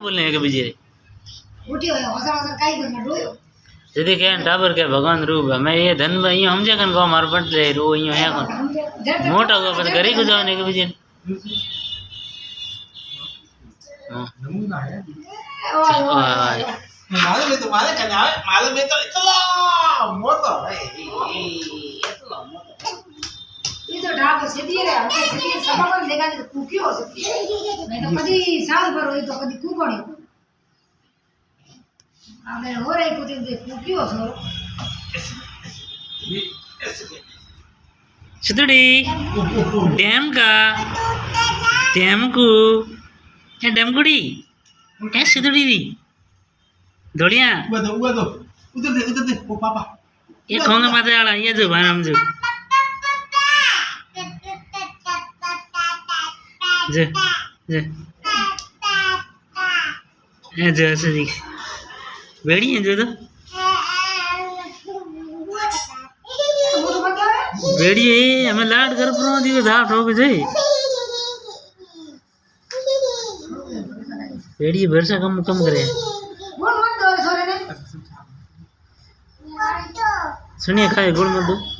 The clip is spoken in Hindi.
बोलने के बीजे उठी होया हौसला हौसला काई कर मैं रोयो यदि के टाबर के भगवान रूप है मैं ये धन भाई हम जगन को मार पट ले रो यो है कौन मोटा हुआ पर घरी को जाने के बीजे नमूना है ओए माले में तो इतना मोटा है इतना मोटा ये तो ढाक सीधी रे हमके सीधी सब पर देखा तो कुकी हो सकती है नहीं तो कभी साल भर होई तो कभी कुकोणी आगे हो रही कुछ कुकी हो सो सुतड़ी डैम का डैम को ये डैम कुड़ी ए सुतड़ी दी दौड़िया उधर दे ओ पापा ये खोंगे माथे वाला ये जो भानम जो जे जे ए जो ऐसे दिख बेड़ी है जो तो बेड़ी है हमें लाड कर प्रो दियो धाव ठोक जाए बेड़ी वर्षा कम कम करे बोल मत दो छोरे ने सुनिए खाए गुड़ मत दो